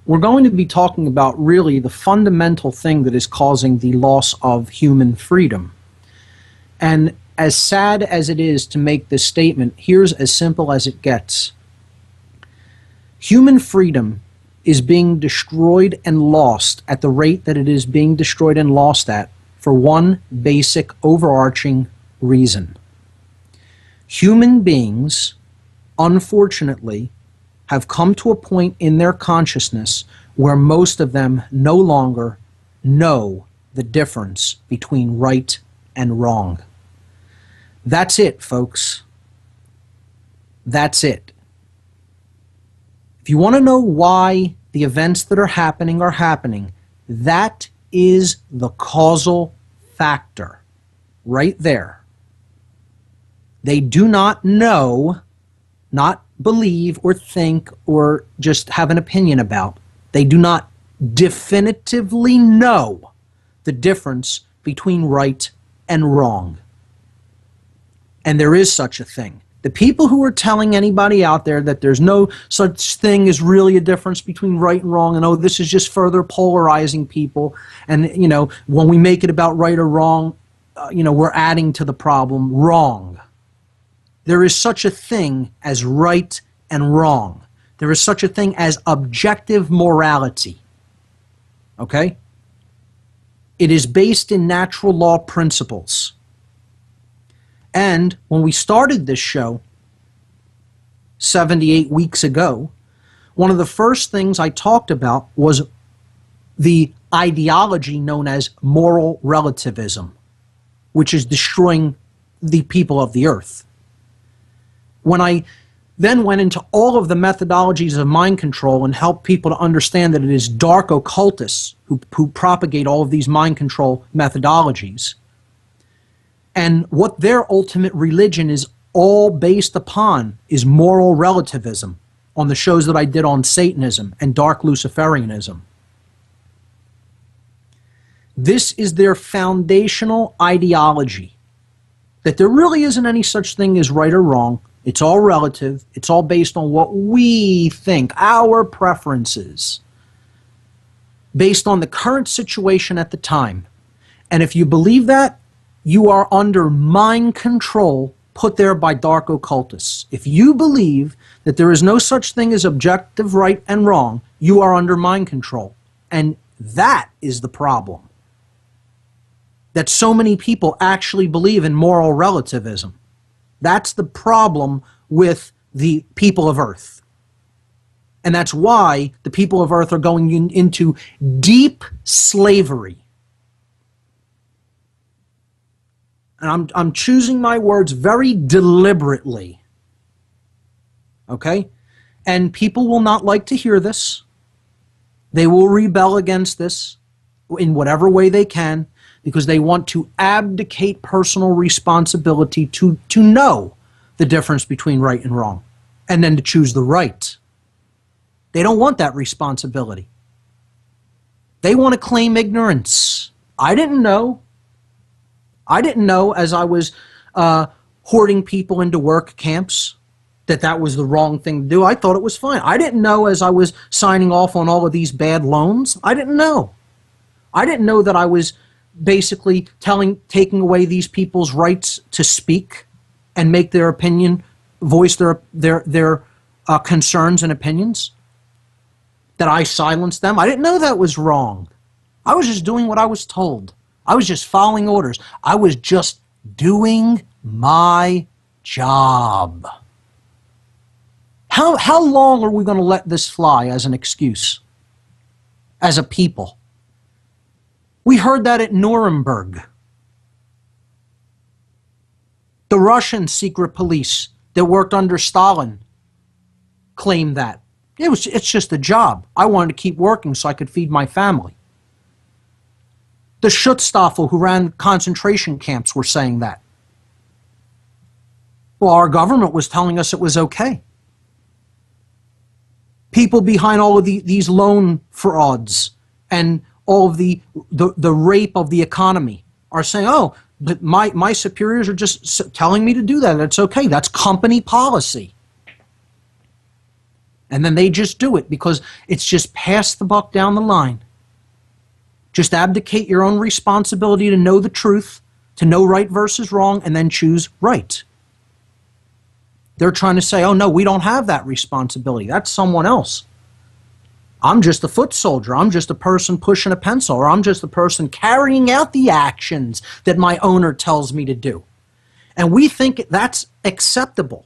we're going to be talking about really the fundamental thing that is causing the loss of human freedom. And as sad as it is to make this statement, here's as simple as it gets. Human freedom is being destroyed and lost at the rate that it is being destroyed and lost at for one basic overarching reason. Human beings, unfortunately, have come to a point in their consciousness where most of them no longer know the difference between right and wrong. That's it, folks. That's it. If you want to know why the events that are happening, that is the causal factor right there. They do not know, not believe or think or just have an opinion about. They do not definitively know the difference between right and wrong. And there is such a thing. The people who are telling anybody out there that there's no such thing as really a difference between right and wrong, and oh, this is just further polarizing people, and when we make it about right or wrong, we're adding to the problem. Wrong. There is such a thing as right and wrong. There is such a thing as objective morality. Okay? It is based in natural law principles. And when we started this show 78 weeks ago, one of the first things I talked about was the ideology known as moral relativism, which is destroying the people of the earth. When I then went into all of the methodologies of mind control and helped people to understand that it is dark occultists who propagate all of these mind control methodologies, and what their ultimate religion is all based upon is moral relativism, on the shows that I did on Satanism and dark Luciferianism. This is their foundational ideology, that there really isn't any such thing as right or wrong. It's all relative. It's all based on what we think, our preferences, based on the current situation at the time. And if you believe that, you are under mind control put there by dark occultists. If you believe that there is no such thing as objective right and wrong, you are under mind control. And that is the problem. That so many people actually believe in moral relativism. That's the problem with the people of Earth. And that's why the people of Earth are going into deep slavery. And I'm choosing my words very deliberately. Okay? And people will not like to hear this. They will rebel against this in whatever way they can, because they want to abdicate personal responsibility to know the difference between right and wrong, and then to choose the right. They don't want that responsibility. They want to claim ignorance. I didn't know. I didn't know as I was hoarding people into work camps that was the wrong thing to do. I thought it was fine. I didn't know as I was signing off on all of these bad loans. I didn't know. I didn't know that I was basically taking away these people's rights to speak and make their opinion, voice their concerns and opinions, that I silenced them. I didn't know that was wrong. I was just doing what I was told. I was just following orders. I was just doing my job. How long are we going to let this fly as an excuse, as a people? We heard that at Nuremberg. The Russian secret police that worked under Stalin claimed that. It's just a job. I wanted to keep working so I could feed my family. The Schutzstaffel who ran concentration camps were saying that. Well, our government was telling us it was okay. People behind all of these loan frauds and all of the rape of the economy are saying, oh, but my superiors are just telling me to do that. That's okay. That's company policy. And then they just do it because it's just pass the buck down the line. Just abdicate your own responsibility to know the truth, to know right versus wrong, and then choose right. They're trying to say, oh no, we don't have that responsibility. That's someone else. I'm just a foot soldier. I'm just a person pushing a pencil, or I'm just a person carrying out the actions that my owner tells me to do. And we think that's acceptable,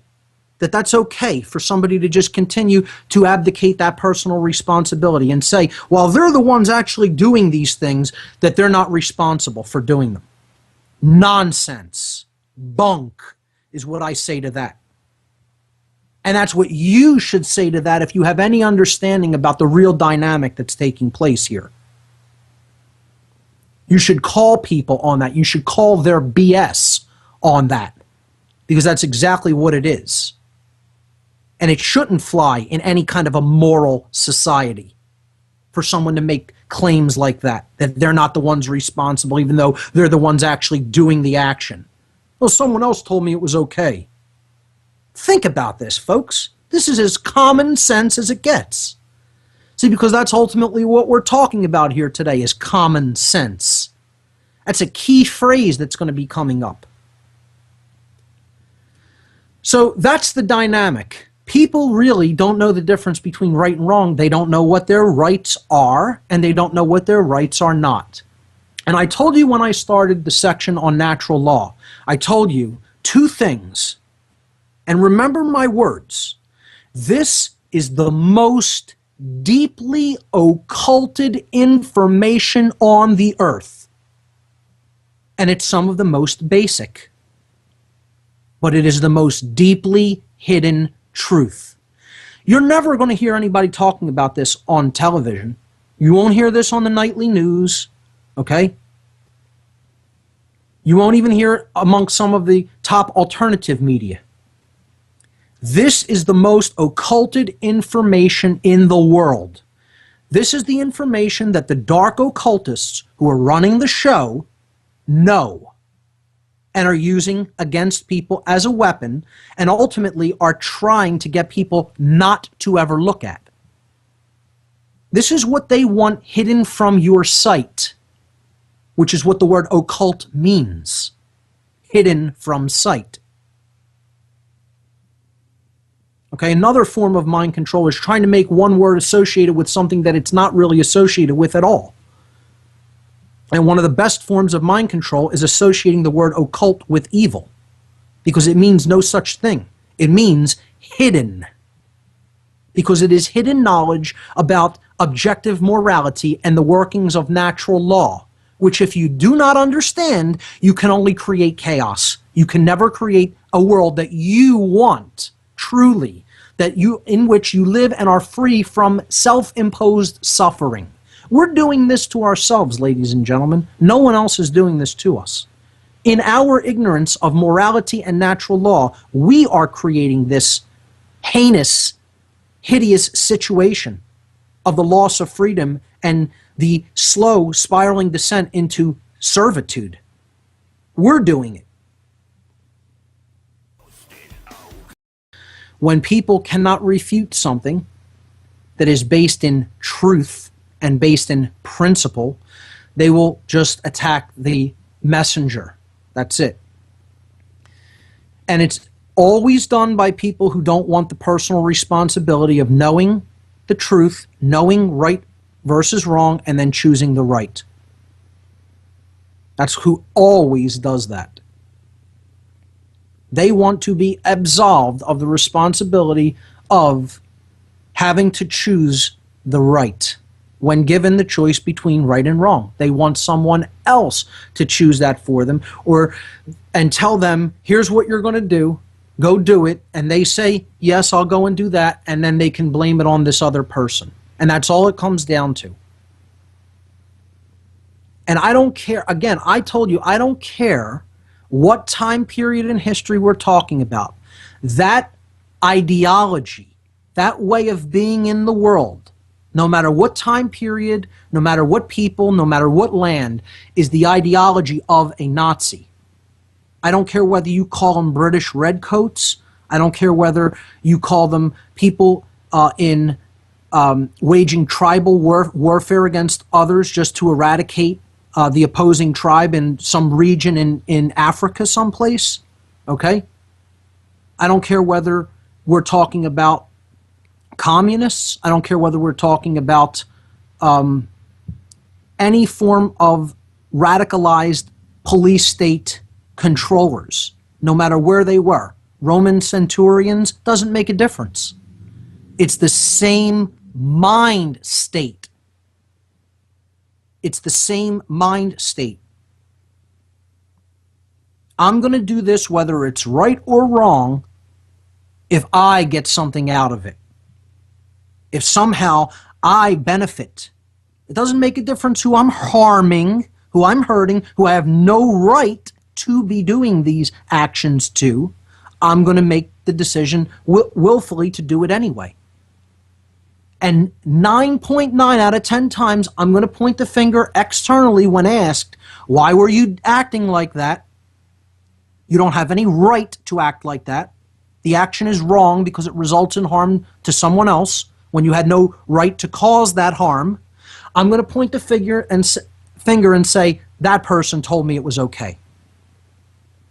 that that's okay for somebody to just continue to abdicate that personal responsibility and say, well, they're the ones actually doing these things, that they're not responsible for doing them. Nonsense. Bunk is what I say to that. And that's what you should say to that if you have any understanding about the real dynamic that's taking place here. You should call people on that. You should call their BS on that, because that's exactly what it is. And it shouldn't fly in any kind of a moral society for someone to make claims like that they're not the ones responsible, even though they're the ones actually doing the action. Well, someone else told me it was okay. Think about this, folks. This is as common sense as it gets. See, because that's ultimately what we're talking about here today, is common sense. That's a key phrase that's going to be coming up. So that's the dynamic. People really don't know the difference between right and wrong. They don't know what their rights are, and they don't know what their rights are not. And I told you when I started the section on natural law, I told you two things. And remember my words. This is the most deeply occulted information on the earth. And it's some of the most basic. But it is the most deeply hidden truth. You're never going to hear anybody talking about this on television. You won't hear this on the nightly news, okay? You won't even hear it amongst some of the top alternative media. This is the most occulted information in the world. This is the information that the dark occultists who are running the show know and are using against people as a weapon, and ultimately are trying to get people not to ever look at. This is what they want hidden from your sight, which is what the word occult means. Hidden from sight. Okay, another form of mind control is trying to make one word associated with something that it's not really associated with at all. And one of the best forms of mind control is associating the word occult with evil, because it means no such thing. It means hidden, because it is hidden knowledge about objective morality and the workings of natural law, which if you do not understand, you can only create chaos. You can never create a world that you want, truly, in which you live and are free from self-imposed suffering. We're doing this to ourselves, ladies and gentlemen. No one else is doing this to us. In our ignorance of morality and natural law, we are creating this heinous, hideous situation of the loss of freedom and the slow spiraling descent into servitude. We're doing it. When people cannot refute something that is based in truth and based in principle, they will just attack the messenger. That's it. And it's always done by people who don't want the personal responsibility of knowing the truth, knowing right versus wrong, and then choosing the right. That's who always does that. They want to be absolved of the responsibility of having to choose the right when given the choice between right and wrong. They want someone else to choose that for them, and tell them, here's what you're going to do, go do it, and they say, yes, I'll go and do that, and then they can blame it on this other person. And that's all it comes down to. And I don't care, again, I told you, I don't care what time period in history we're talking about. That ideology, that way of being in the world, no matter what time period, no matter what people, no matter what land, is the ideology of a Nazi. I don't care whether you call them British redcoats. I don't care whether you call them people in waging tribal warfare against others just to eradicate the opposing tribe in some region in Africa someplace. Okay? I don't care whether we're talking about communists. I don't care whether we're talking about any form of radicalized police state controllers, no matter where they were. Roman centurions, doesn't make a difference. It's the same mind state. It's the same mind state. I'm going to do this whether it's right or wrong if I get something out of it. If somehow I benefit. It doesn't make a difference who I'm harming, who I'm hurting, who I have no right to be doing these actions to. I'm going to make the decision willfully to do it anyway. And 9.9 out of 10 times, I'm going to point the finger externally when asked, why were you acting like that? You don't have any right to act like that. The action is wrong because it results in harm to someone else when you had no right to cause that harm. I'm going to point the finger and say, that person told me it was okay.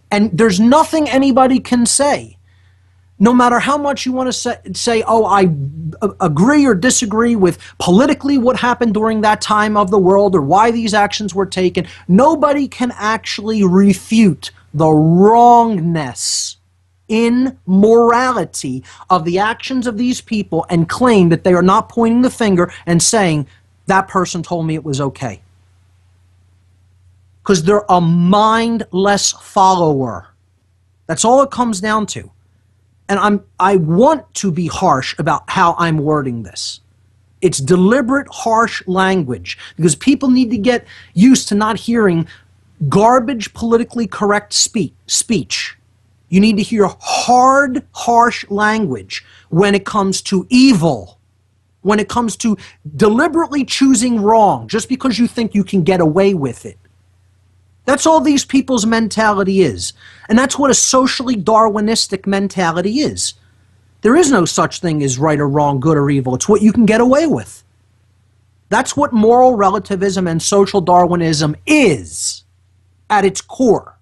And there's nothing anybody can say. No matter how much you want to say, oh, I agree or disagree with politically what happened during that time of the world or why these actions were taken, nobody can actually refute the wrongness in morality of the actions of these people and claim that they are not pointing the finger and saying, that person told me it was okay. Because they're a mindless follower. That's all it comes down to. And I want to be harsh about how I'm wording this. It's deliberate, harsh language because people need to get used to not hearing garbage, politically correct speech. You need to hear hard, harsh language when it comes to evil, when it comes to deliberately choosing wrong just because you think you can get away with it. That's all these people's mentality is. And that's what a socially Darwinistic mentality is. There is no such thing as right or wrong, good or evil. It's what you can get away with. That's what moral relativism and social Darwinism is at its core.